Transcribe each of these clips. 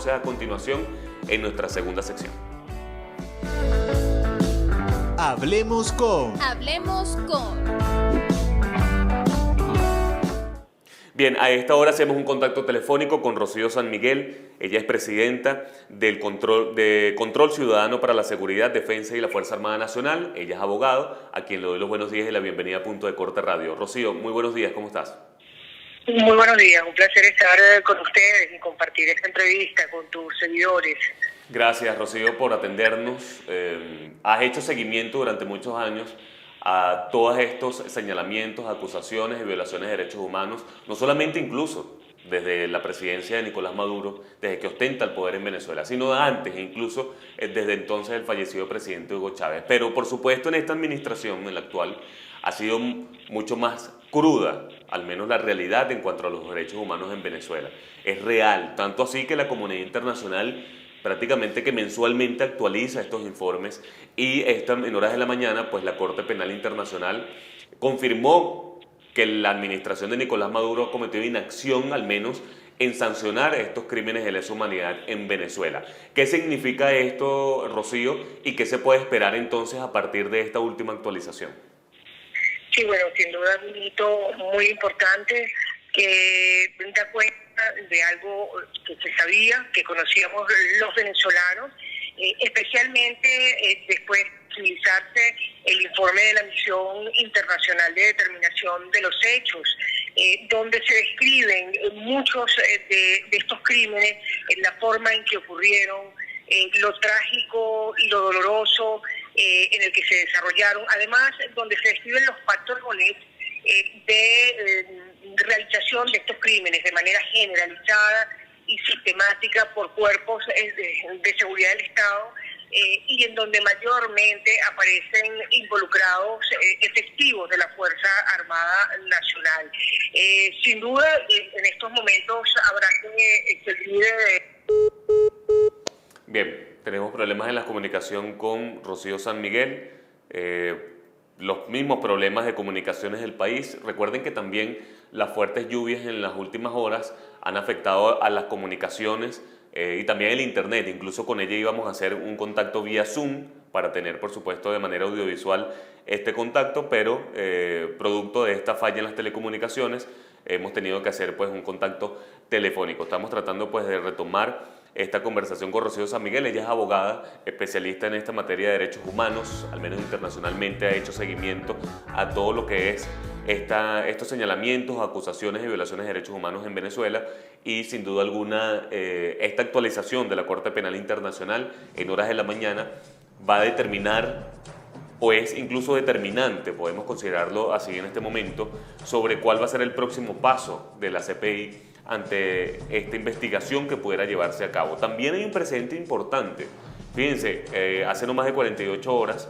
A continuación en nuestra segunda sección. Hablemos con. Hablemos con. Bien, a esta hora hacemos un contacto telefónico con Rocío San Miguel. Ella es presidenta del Control Ciudadano para la Seguridad, Defensa y la Fuerza Armada Nacional. Ella es abogado, a quien le doy los buenos días y la bienvenida a Punto de Corte Radio. Rocío, muy buenos días, ¿cómo estás? Muy buenos días, un placer estar con ustedes y compartir esta entrevista con tus seguidores. Gracias, Rocío, por atendernos. Has hecho seguimiento durante muchos años a todos estos señalamientos, acusaciones y violaciones de derechos humanos, no solamente incluso desde la presidencia de Nicolás Maduro, desde que ostenta el poder en Venezuela, sino antes, incluso desde entonces el fallecido presidente Hugo Chávez. Pero por supuesto en esta administración, en la actual, ha sido mucho más cruda, al menos la realidad en cuanto a los derechos humanos en Venezuela. Es real, tanto así que la comunidad internacional prácticamente que mensualmente actualiza estos informes y en horas de la mañana, pues la Corte Penal Internacional confirmó que la administración de Nicolás Maduro cometió inacción, al menos en sancionar estos crímenes de lesa humanidad en Venezuela. ¿Qué significa esto, Rocío, y qué se puede esperar entonces a partir de esta última actualización? Sí, bueno, sin duda es un hito muy importante que da cuenta de algo que se sabía, que conocíamos los venezolanos, especialmente después de utilizarse el informe de la Misión Internacional de Determinación de los Hechos, donde se describen muchos de estos crímenes, en la forma en que ocurrieron, lo trágico y lo doloroso en el que se desarrollaron, además donde se describen los factores de realización de estos crímenes de manera generalizada y sistemática por cuerpos de seguridad del Estado, y en donde mayormente aparecen involucrados efectivos de la Fuerza Armada Nacional. Sin duda, en estos momentos habrá que seguir. Bien, tenemos problemas en la comunicación con Rocío San Miguel, los mismos problemas de comunicaciones del país. Recuerden que también las fuertes lluvias en las últimas horas han afectado a las comunicaciones y también el internet. Incluso con ella íbamos a hacer un contacto vía Zoom para tener, por supuesto, de manera audiovisual este contacto, pero producto de esta falla en las telecomunicaciones hemos tenido que hacer pues un contacto telefónico. Estamos tratando pues de retomar esta conversación con Rocío San Miguel. Ella es abogada, especialista en esta materia de derechos humanos, al menos internacionalmente ha hecho seguimiento a todo lo que es estos señalamientos, acusaciones y violaciones de derechos humanos en Venezuela, y sin duda alguna esta actualización de la Corte Penal Internacional en horas de la mañana va a determinar, o es incluso determinante, podemos considerarlo así en este momento, sobre cuál va a ser el próximo paso de la CPI ante esta investigación que pudiera llevarse a cabo. También hay un precedente importante. Fíjense, hace no más de 48 horas,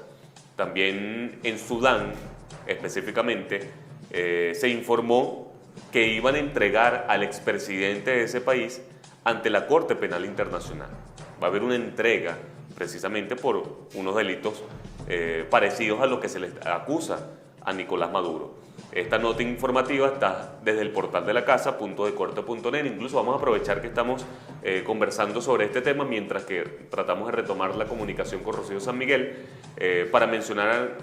también en Sudán específicamente, se informó que iban a entregar al expresidente de ese país ante la Corte Penal Internacional. Va a haber una entrega precisamente por unos delitos parecidos a los que se les acusa a Nicolás Maduro. Esta nota informativa está desde el portal de la casa, puntodecorte.net. Incluso vamos a aprovechar que estamos conversando sobre este tema mientras que tratamos de retomar la comunicación con Rocío San Miguel para mencionar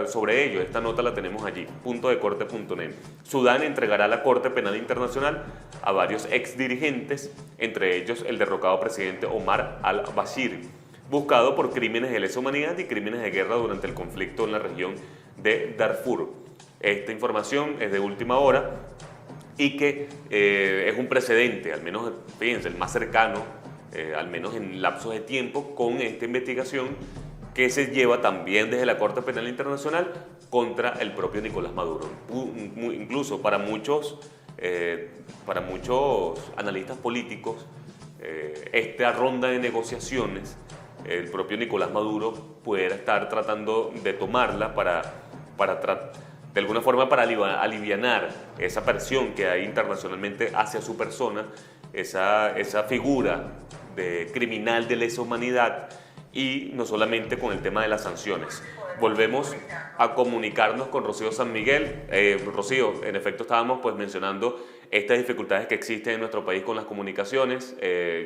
sobre ello. Esta nota la tenemos allí, puntodecorte.net. Sudán entregará a la Corte Penal Internacional a varios exdirigentes, entre ellos el derrocado presidente Omar al-Bashir, buscado por crímenes de lesa humanidad y crímenes de guerra durante el conflicto en la región de Darfur. Esta información es de última hora y que es un precedente, al menos, fíjense, el más cercano, al menos en lapsos de tiempo, con esta investigación que se lleva también desde la Corte Penal Internacional contra el propio Nicolás Maduro. Incluso para muchos analistas políticos, esta ronda de negociaciones, el propio Nicolás Maduro pudiera estar tratando de tomarla de alguna forma para alivianar esa presión que hay internacionalmente hacia su persona, esa figura de criminal de lesa humanidad, y no solamente con el tema de las sanciones. Volvemos a comunicarnos con Rocío San Miguel. Rocío, en efecto estábamos pues mencionando estas dificultades que existen en nuestro país con las comunicaciones.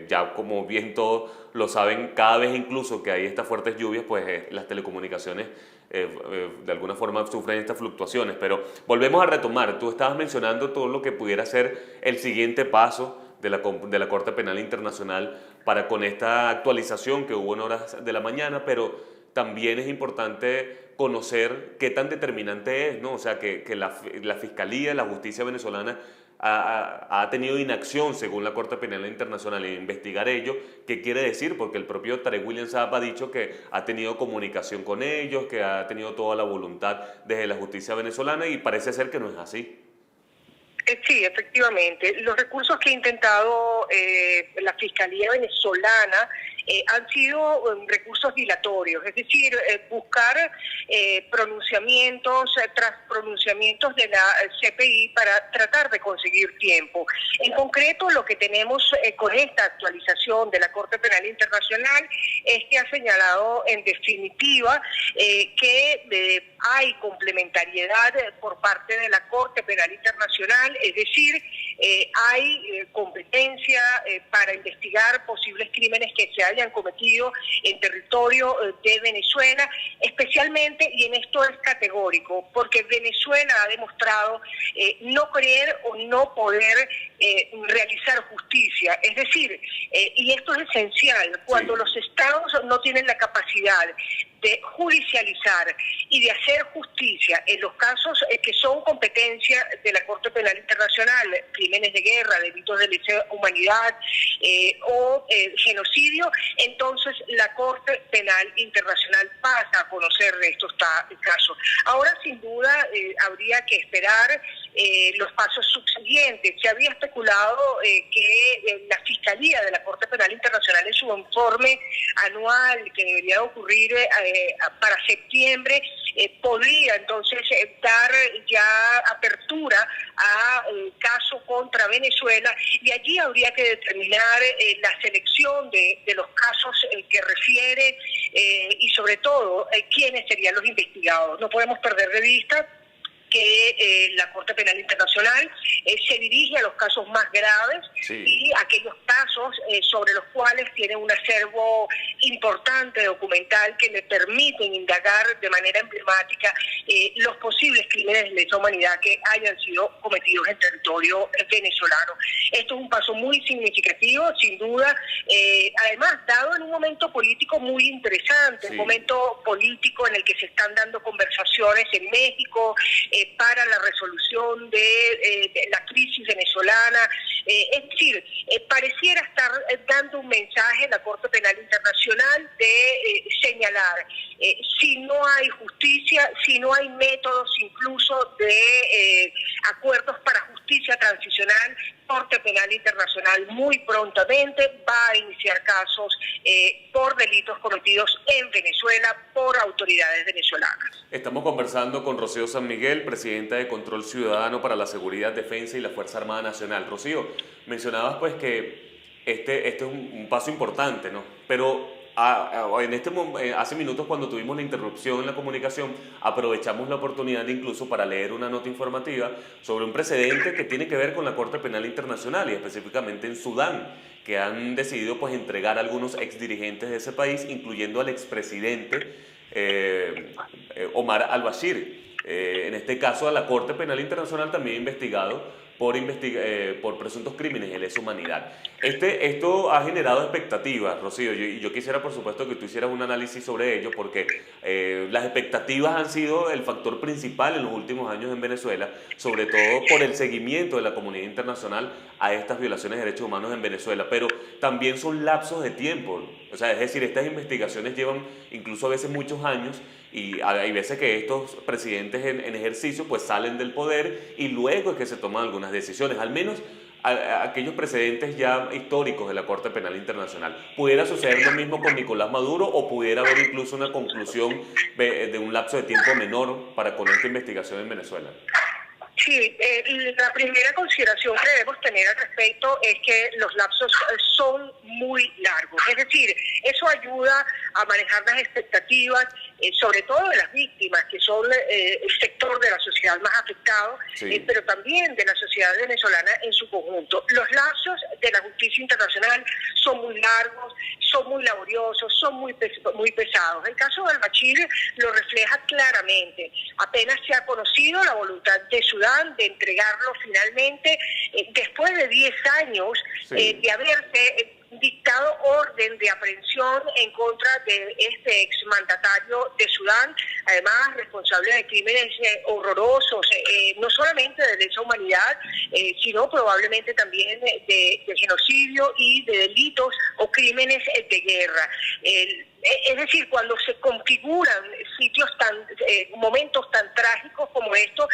Ya como bien todos lo saben, cada vez incluso que hay estas fuertes lluvias, pues las telecomunicaciones de alguna forma sufren estas fluctuaciones. Pero volvemos a retomar, tú estabas mencionando todo lo que pudiera ser el siguiente paso de la Corte Penal Internacional para con esta actualización que hubo en horas de la mañana, pero también es importante conocer qué tan determinante es, ¿no? O sea, que la Fiscalía, la justicia venezolana ha tenido inacción según la Corte Penal Internacional en investigar ello. ¿Qué quiere decir? Porque el propio Tarek William Saab ha dicho que ha tenido comunicación con ellos, que ha tenido toda la voluntad desde la justicia venezolana, y parece ser que no es así. Sí, efectivamente. Los recursos que ha intentado la Fiscalía venezolana han sido recursos dilatorios, es decir, buscar pronunciamientos tras pronunciamientos de la CPI para tratar de conseguir tiempo. En concreto, lo que tenemos con esta actualización de la Corte Penal Internacional es que ha señalado en definitiva que hay complementariedad por parte de la Corte Penal Internacional, es decir, hay competencia para investigar posibles crímenes que se hayan cometido en territorio de Venezuela, especialmente, y en esto es categórico, porque Venezuela ha demostrado no querer o no poder realizar justicia. Es decir, y esto es esencial, cuando los estados no tienen la capacidad de judicializar y de hacer justicia en los casos que son competencia de la Corte Penal Internacional, crímenes de guerra, delitos de lesa humanidad o genocidio, entonces la Corte Penal Internacional pasa a conocer de estos casos. Ahora, sin duda, habría que esperar los pasos subsiguientes. Se había especulado que la Fiscalía de la Corte Penal Internacional en su informe anual, que debería ocurrir para septiembre, podría entonces dar ya apertura a caso contra Venezuela, y allí habría que determinar la selección de los casos que refiere y sobre todo quiénes serían los investigados. No podemos perder de vista que la Corte Penal Internacional se dirige a los casos más graves, sí, y aquellos casos sobre los cuales tiene un acervo importante documental que le permiten indagar de manera emblemática los posibles crímenes de lesa humanidad que hayan sido cometidos en territorio venezolano. Esto es un paso muy significativo, sin duda, además dado en un momento político muy interesante, sí, un momento político en el que se están dando conversaciones en México para la resolución de la crisis venezolana. Es decir, pareciera estar dando un mensaje la Corte Penal Internacional de señalar si no hay justicia, si no hay métodos incluso de acuerdos para justicia transicional, Corte Penal Internacional muy prontamente va a iniciar casos por delitos cometidos en Venezuela por autoridades venezolanas. Estamos conversando con Rocío San Miguel, presidenta de Control Ciudadano para la Seguridad, Defensa y la Fuerza Armada Nacional. Rocío, mencionabas pues que este es un paso importante, ¿no? Pero hace minutos, cuando tuvimos la interrupción en la comunicación, aprovechamos la oportunidad incluso para leer una nota informativa sobre un precedente que tiene que ver con la Corte Penal Internacional y específicamente en Sudán, que han decidido pues entregar a algunos exdirigentes de ese país, incluyendo al expresidente Omar al-Bashir. En este caso, a la Corte Penal Internacional también investigado por presuntos crímenes de lesa humanidad. Esto ha generado expectativas, Rocío, y yo quisiera, por supuesto, que tú hicieras un análisis sobre ello, porque las expectativas han sido el factor principal en los últimos años en Venezuela, sobre todo por el seguimiento de la comunidad internacional a estas violaciones de derechos humanos en Venezuela, pero también son lapsos de tiempo. O sea, es decir, estas investigaciones llevan incluso a veces muchos años, y hay veces que estos presidentes en ejercicio pues salen del poder y luego es que se toman algunas decisiones, al menos aquellos precedentes ya históricos de la Corte Penal Internacional. ¿Pudiera suceder lo mismo con Nicolás Maduro o pudiera haber incluso una conclusión de un lapso de tiempo menor para con esta investigación en Venezuela? Sí, la primera consideración que debemos tener al respecto es que los lapsos son muy largos. Es decir, eso ayuda a manejar las expectativas sobre todo de las víctimas, que son el sector de la sociedad más afectado, sí, pero también de la sociedad venezolana en su conjunto. Los lazos de la justicia internacional son muy largos, son muy laboriosos, son muy pesados. El caso de Al-Bashir lo refleja claramente. Apenas se ha conocido la voluntad de Sudán de entregarlo finalmente, después de 10 años sí. de haberse dictado orden de aprehensión en contra de este exmandatario de Sudán, además responsable de crímenes horrorosos, no solamente de lesa humanidad, sino probablemente también de genocidio y de delitos o crímenes de guerra. Es decir, cuando se configuran momentos tan trágicos como estos,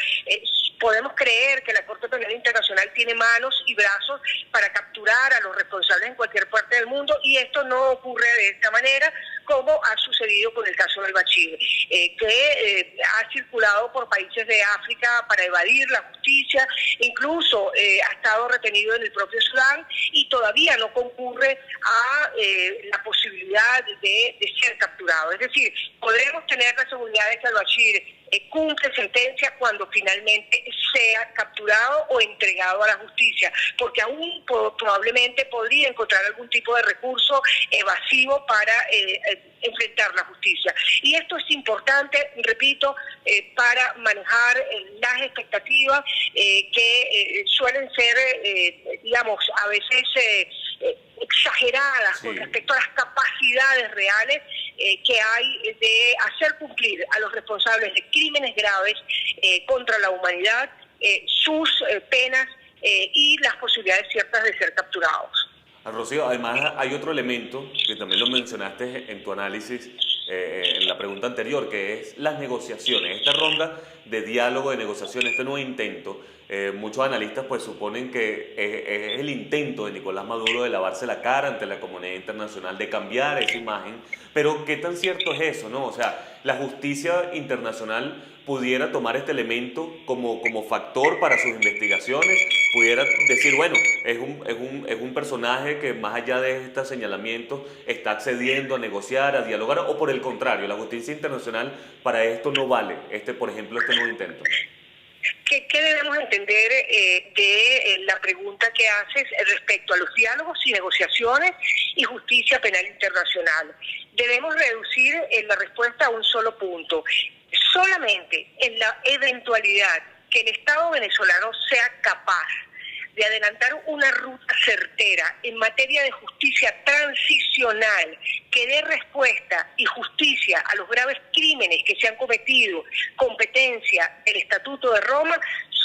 podemos creer que la Corte Penal Internacional tiene manos y brazos para capturar a los responsables en cualquier parte del mundo, y esto no ocurre de esta manera, como ha sucedido con el caso del Bashir, que ha circulado por países de África para evadir la justicia, incluso ha estado retenido en el propio Sudán y todavía no concurre a la posibilidad de ser capturado. Es decir, podremos tener la seguridad de que al-Bashir cumple sentencia cuando finalmente sea capturado o entregado a la justicia, porque aún probablemente podría encontrar algún tipo de recurso evasivo para enfrentar la justicia. Y esto es importante, repito, para manejar las expectativas que suelen ser, digamos, a veces exageradas, sí, con respecto a las capacidades reales que hay de hacer cumplir a los responsables de crímenes graves contra la humanidad sus penas y las posibilidades ciertas de ser capturados. Rocío, además hay otro elemento que también lo mencionaste en tu análisis en la pregunta anterior, que es las negociaciones, esta ronda de diálogo, de negociación, este nuevo intento. Muchos analistas pues suponen que es el intento de Nicolás Maduro de lavarse la cara ante la comunidad internacional, de cambiar esa imagen, pero ¿qué tan cierto es eso, no? O sea, la justicia internacional pudiera tomar este elemento como factor para sus investigaciones, pudiera decir, bueno, es un personaje que más allá de estos señalamientos está accediendo a negociar, a dialogar, o por el contrario, la justicia internacional para esto no vale, por ejemplo, este nuevo intento. ¿Qué debemos entender de la pregunta que haces respecto a los diálogos y negociaciones y justicia penal internacional? Debemos reducir la respuesta a un solo punto. Solamente en la eventualidad que el Estado venezolano sea capaz de adelantar una ruta certera en materia de justicia transicional que dé respuesta y justicia a los graves crímenes que se han cometido, competencia del Estatuto de Roma,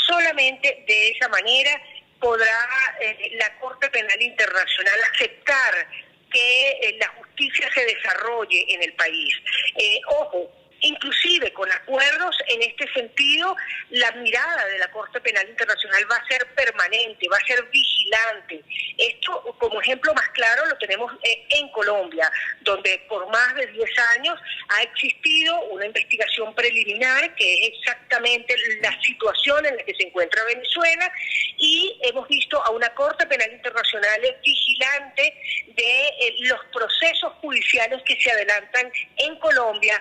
solamente de esa manera podrá la Corte Penal Internacional aceptar que la justicia se desarrolle en el país. Ojo, inclusive con acuerdos en este sentido, la mirada de la Corte Penal Internacional va a ser permanente, va a ser vigilante. Esto, como ejemplo más claro, lo tenemos en Colombia, donde por más de 10 años ha existido una investigación preliminar, que es exactamente la situación en la que se encuentra Venezuela, y hemos visto a una Corte Penal Internacional vigilante de los procesos judiciales que se adelantan en Colombia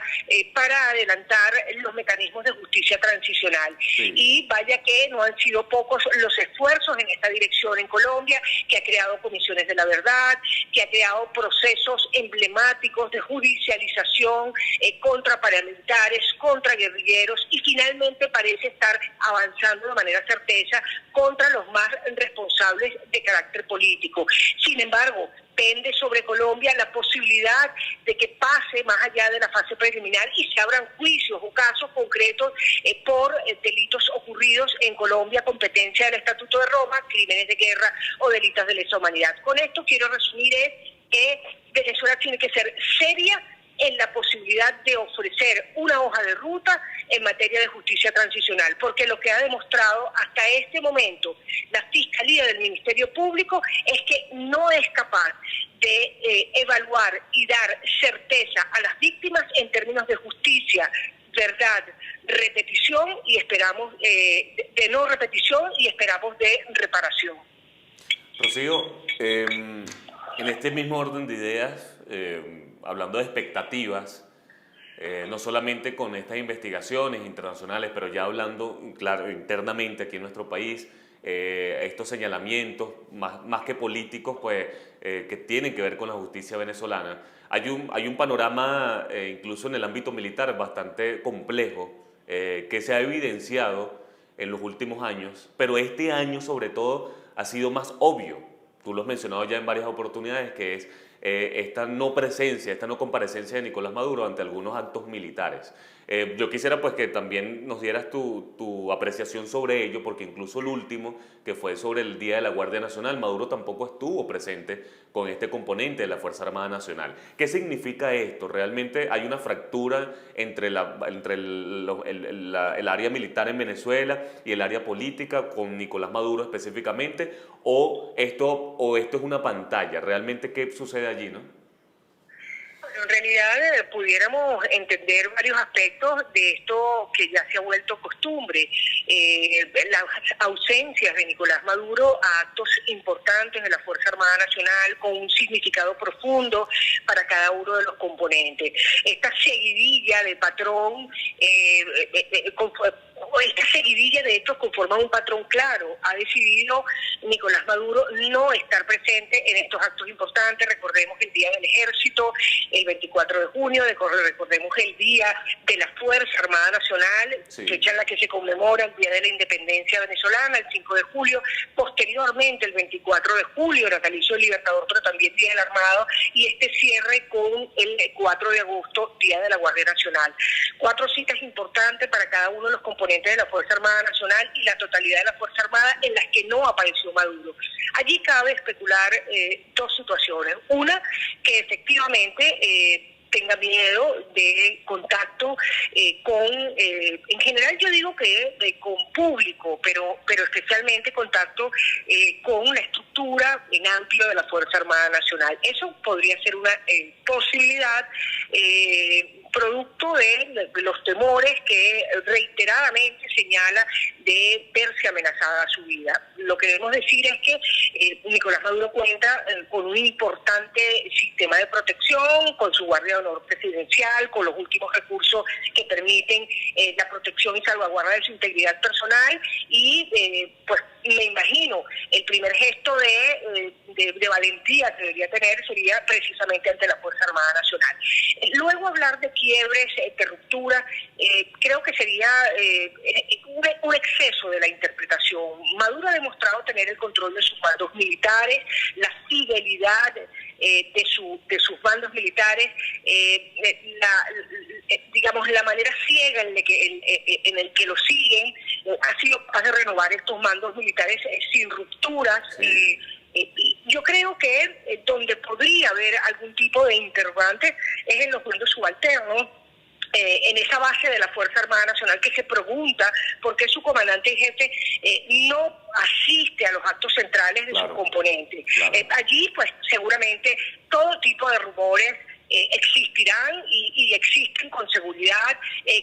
para adelantar los mecanismos de justicia transicional. Sí. Y vaya que no han sido pocos los esfuerzos en esta dirección en Colombia, que ha creado comisiones de la verdad, que ha creado procesos emblemáticos de judicialización contra paramilitares, contra guerrilleros, y finalmente parece estar avanzando de manera certeza contra los más responsables de carácter político. Sin embargo, pende sobre Colombia la posibilidad de que pase más allá de la fase preliminar y se abran juicios o casos concretos por delitos ocurridos en Colombia, competencia del Estatuto de Roma, crímenes de guerra o delitos de lesa humanidad. Con esto quiero resumir que Venezuela tiene que ser seria en la posibilidad de ofrecer una hoja de ruta en materia de justicia transicional, porque lo que ha demostrado hasta este momento la Fiscalía del Ministerio Público es que no es capaz de evaluar y dar certeza a las víctimas en términos de justicia, verdad, repetición y esperamos de no repetición y esperamos de reparación. Rocío, en este mismo orden de ideas, hablando de expectativas, no solamente con estas investigaciones internacionales, pero ya hablando, claro, internamente aquí en nuestro país, estos señalamientos, más que políticos, pues, que tienen que ver con la justicia venezolana. Hay un panorama, incluso en el ámbito militar, bastante complejo, que se ha evidenciado en los últimos años, pero este año sobre todo ha sido más obvio. Tú lo has mencionado ya en varias oportunidades, que es esta no presencia, esta no comparecencia de Nicolás Maduro ante algunos actos militares. Yo quisiera pues que también nos dieras tu apreciación sobre ello, porque incluso el último, que fue sobre el Día de la Guardia Nacional, Maduro tampoco estuvo presente con este componente de la Fuerza Armada Nacional. ¿Qué significa esto? ¿Realmente hay una fractura entre el área militar en Venezuela y el área política con Nicolás Maduro específicamente? ¿O esto es una pantalla? ¿Realmente qué sucede allí, no? En realidad pudiéramos entender varios aspectos de esto que ya se ha vuelto costumbre. Las ausencias de Nicolás Maduro a actos importantes de la Fuerza Armada Nacional con un significado profundo para cada uno de los componentes. Esta seguidilla de patrón, esta seguidilla de hechos conforma un patrón claro. Ha decidido Nicolás Maduro no estar presente en estos actos importantes. Recordemos el Día del Ejército, el 24 de junio, recordemos el Día de la Fuerza Armada Nacional, sí, fecha en la que se conmemora el Día de la Independencia venezolana, el 5 de julio, posteriormente el 24 de julio, natalicio del Libertador, pero también Día del Armado, y este cierre con el 4 de agosto, Día de la Guardia Nacional. 4 citas importantes para cada uno de los componentes de la Fuerza Armada Nacional y la totalidad de la Fuerza Armada en las que no apareció Maduro. Allí cabe especular 2 situaciones. Una, que efectivamente tenga miedo de contacto en general yo digo que con público, pero especialmente contacto con la estructura en amplio de la Fuerza Armada Nacional. Eso podría ser una posibilidad, producto de los temores que reiteradamente señala de verse amenazada su vida. Lo que debemos decir es que Nicolás Maduro cuenta con un importante sistema de protección, con su Guardia de Honor Presidencial, con los últimos recursos que permiten la protección y salvaguarda de su integridad personal y pues me imagino el primer gesto de valentía que debería tener sería precisamente ante la Fuerza Armada Nacional. Luego hablar de quiebres, de ruptura, creo que sería un exceso de la interpretación. Maduro ha demostrado tener el control de sus mandos militares, la fidelidad de sus mandos militares, digamos la manera ciega en el que lo siguen, ha sido capaz de renovar estos mandos militares sin rupturas. Sí. Yo creo que donde podría haber algún tipo de interrogante es en los mandos subalternos, en esa base de la Fuerza Armada Nacional que se pregunta por qué su comandante y jefe no asiste a los actos centrales de su componente. Claro. Allí, pues, seguramente todo tipo de rumores existirán y existen con seguridad,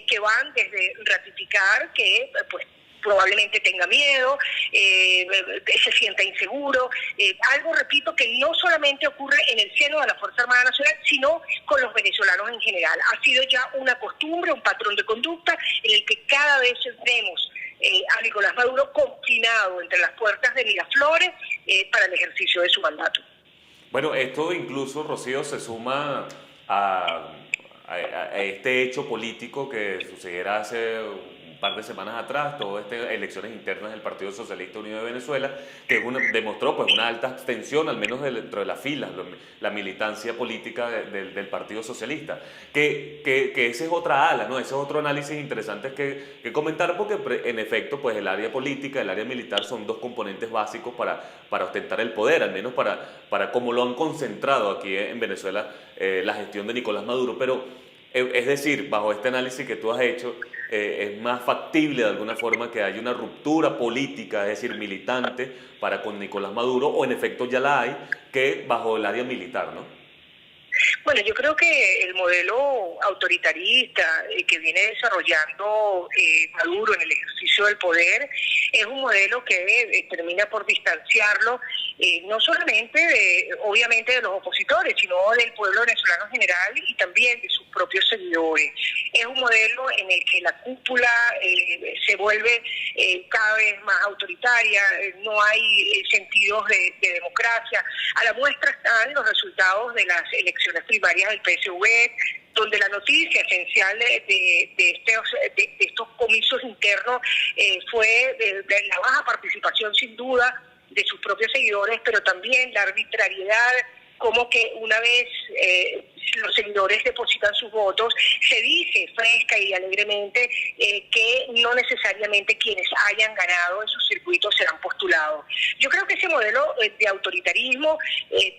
que van desde ratificar que, pues, probablemente tenga miedo, se sienta inseguro, algo, repito, que no solamente ocurre en el seno de la Fuerza Armada Nacional, sino con los venezolanos en general. Ha sido ya una costumbre, un patrón de conducta en el que cada vez vemos a Nicolás Maduro confinado entre las puertas de Miraflores para el ejercicio de su mandato. Bueno, esto incluso, Rocío, se suma a este hecho político que sucediera hace par de semanas atrás, todas estas elecciones internas del Partido Socialista Unido de Venezuela, que demostró pues una alta abstención, al menos dentro de las filas, la militancia política del Partido Socialista. Que esa es otra ala, ¿no? Ese es otro análisis interesante que comentar, porque en efecto pues el área política y el área militar son 2 componentes básicos para ostentar el poder, al menos para cómo lo han concentrado aquí en Venezuela la gestión de Nicolás Maduro. Pero es decir, bajo este análisis que tú has hecho, es más factible de alguna forma que haya una ruptura política, es decir, militante, para con Nicolás Maduro, o en efecto ya la hay, que bajo el área militar, ¿no? Bueno, yo creo que el modelo autoritarista que viene desarrollando Maduro en el ejercicio del poder es un modelo que termina por distanciarlo no solamente, obviamente, de los opositores, sino del pueblo venezolano en general y también de sus propios seguidores. Es un modelo en el que la cúpula se vuelve cada vez más autoritaria, no hay sentidos de democracia. A la muestra están los resultados de las elecciones primarias del PSV, donde la noticia esencial de estos comicios internos fue de la baja participación, sin duda, de sus propios seguidores, pero también la arbitrariedad, como que una vez los seguidores depositan sus votos, se dice fresca y alegremente que no necesariamente quienes hayan ganado en sus circuitos serán postulados. Yo creo que ese modelo de autoritarismo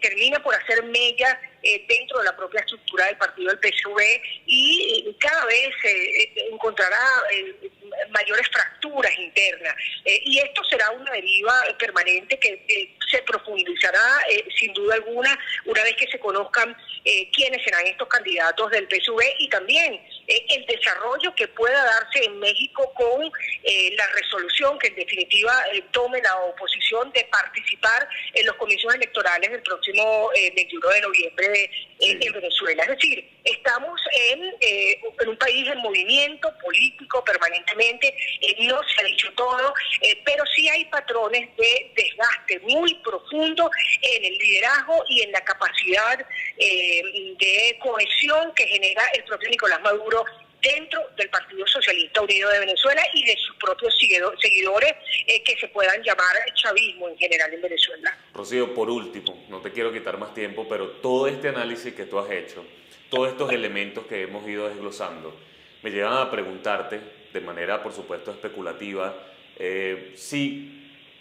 termina por hacer mella dentro de la propia estructura del partido del PSV y cada vez encontrará mayores fracturas internas. Y esto será una deriva permanente que se profundizará sin duda alguna una vez que se conozcan quiénes serán estos candidatos del PSV y también el desarrollo que pueda darse en México con la resolución que en definitiva tome la oposición de participar en los comicios electorales del próximo 21 de noviembre en Venezuela. Es decir, estamos en un país en movimiento político permanentemente, no se ha dicho todo, pero sí hay patrones de desgaste muy profundo en el liderazgo y en la capacidad de cohesión que genera el propio Nicolás Maduro dentro del Partido Socialista Unido de Venezuela y de sus propios seguidores que se puedan llamar chavismo en general en Venezuela. Rocío, por último, no te quiero quitar más tiempo, pero todo este análisis que tú has hecho, todos estos elementos que hemos ido desglosando, me llevan a preguntarte, de manera por supuesto especulativa, si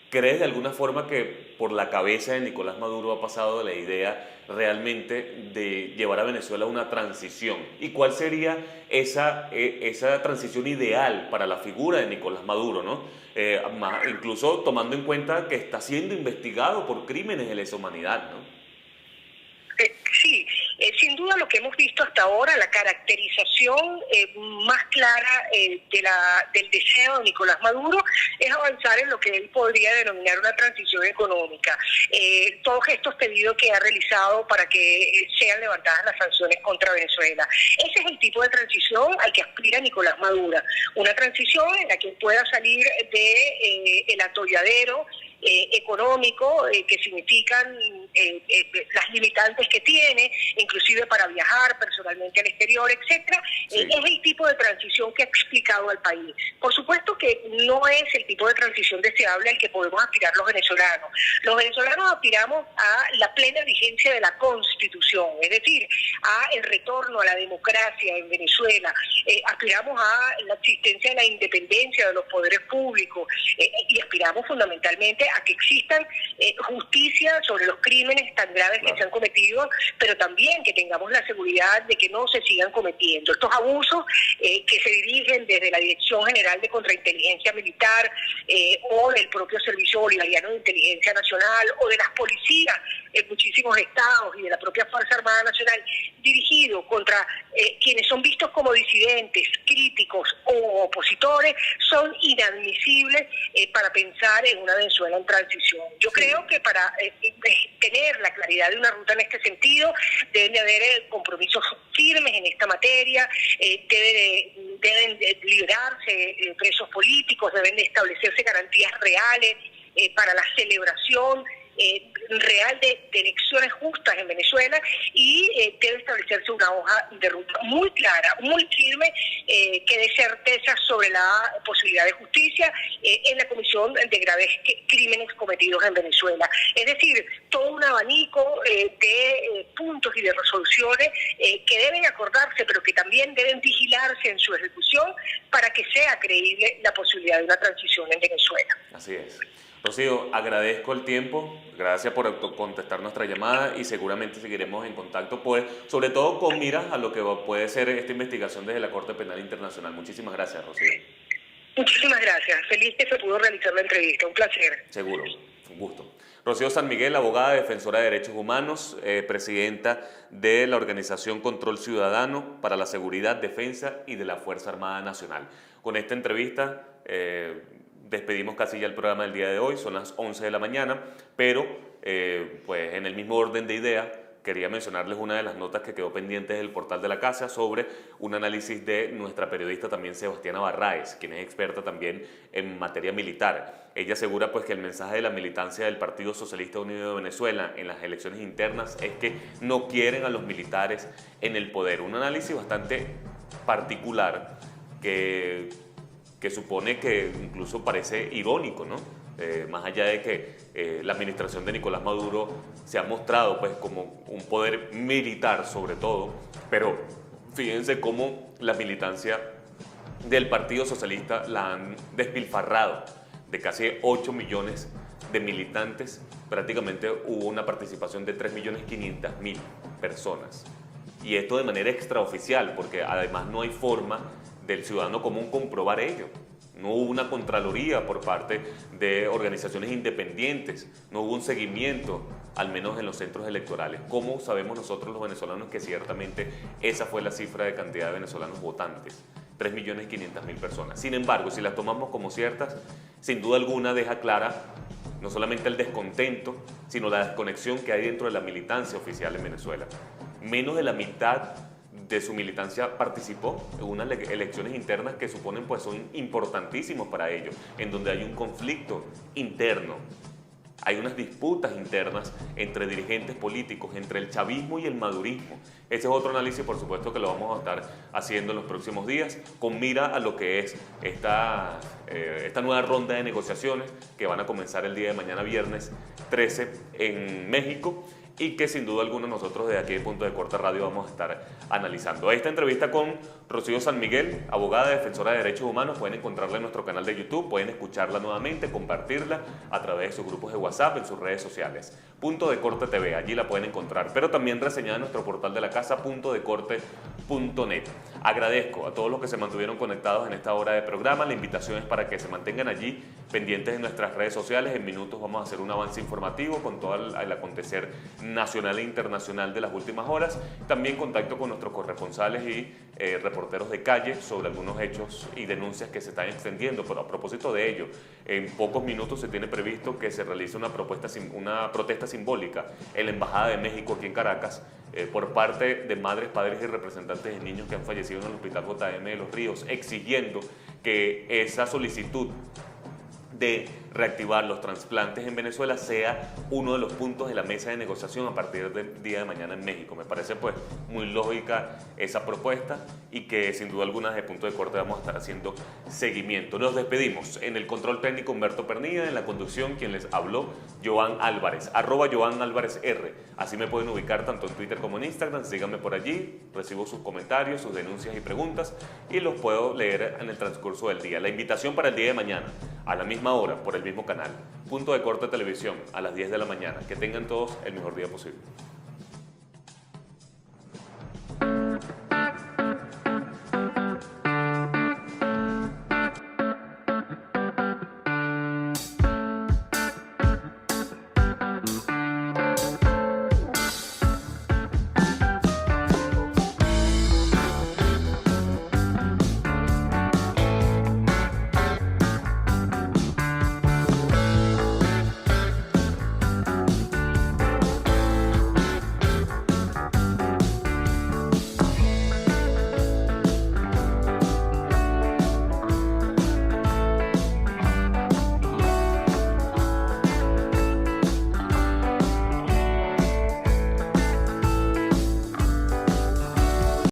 crees de alguna forma que por la cabeza de Nicolás Maduro ha pasado la idea realmente de llevar a Venezuela a una transición. ¿Y cuál sería esa transición ideal para la figura de Nicolás Maduro, ¿no? Incluso tomando en cuenta que está siendo investigado por crímenes de lesa humanidad, ¿no? Sí, sin duda lo que hemos visto hasta ahora, la caracterización más clara del deseo de Nicolás Maduro es avanzar en lo que él podría denominar una transición económica. Todos estos pedidos que ha realizado para que sean levantadas las sanciones contra Venezuela. Ese es el tipo de transición al que aspira Nicolás Maduro. Una transición en la que pueda salir el atolladero económico que significan las limitantes que tiene, inclusive para viajar personalmente al exterior, etcétera. Sí. Es el tipo de transición que ha explicado al país. Por supuesto que no es el tipo de transición deseable al que podemos aspirar los venezolanos. Los venezolanos aspiramos a la plena vigencia de la Constitución, es decir, a el retorno a la democracia en Venezuela. Aspiramos a la existencia de la independencia de los poderes públicos y aspiramos fundamentalmente a que existan justicia sobre los crímenes tan graves que se han cometido, pero también que tengamos la seguridad de que no se sigan cometiendo. Estos abusos que se dirigen desde la Dirección General de Contrainteligencia Militar o del propio Servicio Bolivariano de Inteligencia Nacional o de las policías en muchísimos estados y de la propia Fuerza Armada Nacional, dirigido contra quienes son vistos como disidentes, críticos o opositores, son inadmisibles para pensar en una Venezuela en transición. Yo creo que para tener la claridad de una ruta en este sentido, deben de haber compromisos firmes en esta materia, deben de liberarse presos políticos, deben de establecerse garantías reales para la celebración real de elecciones justas en Venezuela y debe establecerse una hoja de ruta muy clara, muy firme, que dé certeza sobre la posibilidad de justicia en la comisión de graves crímenes cometidos en Venezuela. Es decir, todo un abanico de puntos y de resoluciones que deben acordarse, pero que también deben vigilarse en su ejecución para que sea creíble la posibilidad de una transición en Venezuela. Así es. Rocío, agradezco el tiempo, gracias por contestar nuestra llamada y seguramente seguiremos en contacto, pues, sobre todo con miras a lo que puede ser esta investigación desde la Corte Penal Internacional. Muchísimas gracias, Rocío. Muchísimas gracias. Feliz que se pudo realizar la entrevista. Un placer. Seguro. Un gusto. Rocío San Miguel, abogada, defensora de derechos humanos, presidenta de la organización Control Ciudadano para la Seguridad, Defensa y de la Fuerza Armada Nacional. Con esta entrevista despedimos casi ya el programa del día de hoy, son las 11 de la mañana, pero pues en el mismo orden de ideas, quería mencionarles una de las notas que quedó pendiente del portal de la casa sobre un análisis de nuestra periodista también Sebastiana Barraez, quien es experta también en materia militar. Ella asegura pues que el mensaje de la militancia del Partido Socialista Unido de Venezuela en las elecciones internas es que no quieren a los militares en el poder. Un análisis bastante particular que supone que incluso parece irónico, ¿no? Más allá de que la administración de Nicolás Maduro se ha mostrado pues como un poder militar sobre todo, pero fíjense cómo la militancia del Partido Socialista la han despilfarrado. De casi 8 millones de militantes, prácticamente hubo una participación de 3.500.000 personas. Y esto de manera extraoficial, porque además no hay forma del ciudadano común comprobar ello. No hubo una contraloría por parte de organizaciones independientes, no hubo un seguimiento, al menos en los centros electorales. ¿Cómo sabemos nosotros los venezolanos que ciertamente esa fue la cifra de cantidad de venezolanos votantes? 3.500.000 personas. Sin embargo, si las tomamos como ciertas, sin duda alguna deja clara no solamente el descontento, sino la desconexión que hay dentro de la militancia oficial en Venezuela. Menos de la mitad de su militancia participó en unas elecciones internas que suponen pues son importantísimos para ellos, en donde hay un conflicto interno, hay unas disputas internas entre dirigentes políticos, entre el chavismo y el madurismo. Ese es otro análisis, por supuesto, que lo vamos a estar haciendo en los próximos días, con mira a lo que es esta nueva ronda de negociaciones que van a comenzar el día de mañana, viernes 13, en México, y que sin duda alguna nosotros desde aquí de Punto de Corte Radio vamos a estar analizando. Esta entrevista con Rocío San Miguel, abogada, defensora de derechos humanos, pueden encontrarla en nuestro canal de YouTube, pueden escucharla nuevamente, compartirla a través de sus grupos de WhatsApp, en sus redes sociales. Punto de Corte TV, allí la pueden encontrar, pero también reseñada en nuestro portal de la casa, puntodecorte.net. Agradezco a todos los que se mantuvieron conectados en esta hora de programa. La invitación es para que se mantengan allí pendientes de nuestras redes sociales. En minutos vamos a hacer un avance informativo con todo el acontecer nacional e internacional de las últimas horas. También contacto con nuestros corresponsales y reporteros de calle sobre algunos hechos y denuncias que se están extendiendo. Pero a propósito de ello, en pocos minutos se tiene previsto que se realice una protesta simbólica en la Embajada de México aquí en Caracas por parte de madres, padres y representantes de niños que han fallecido en el Hospital JM de Los Ríos, exigiendo que esa solicitud de reactivar los trasplantes en Venezuela sea uno de los puntos de la mesa de negociación a partir del día de mañana en México. Me parece pues muy lógica esa propuesta y que sin duda alguna desde Punto de Corte vamos a estar haciendo seguimiento. Nos despedimos. En el control técnico Humberto Pernilla, en la conducción quien les habló, Joan Álvarez, @JoanAlvarezR. Así me pueden ubicar tanto en Twitter como en Instagram, síganme por allí, recibo sus comentarios, sus denuncias y preguntas y los puedo leer en el transcurso del día. La invitación para el día de mañana, a la misma hora, por el mismo canal, Punto de Corte Televisión, a las 10 de la mañana. Que tengan todos el mejor día posible.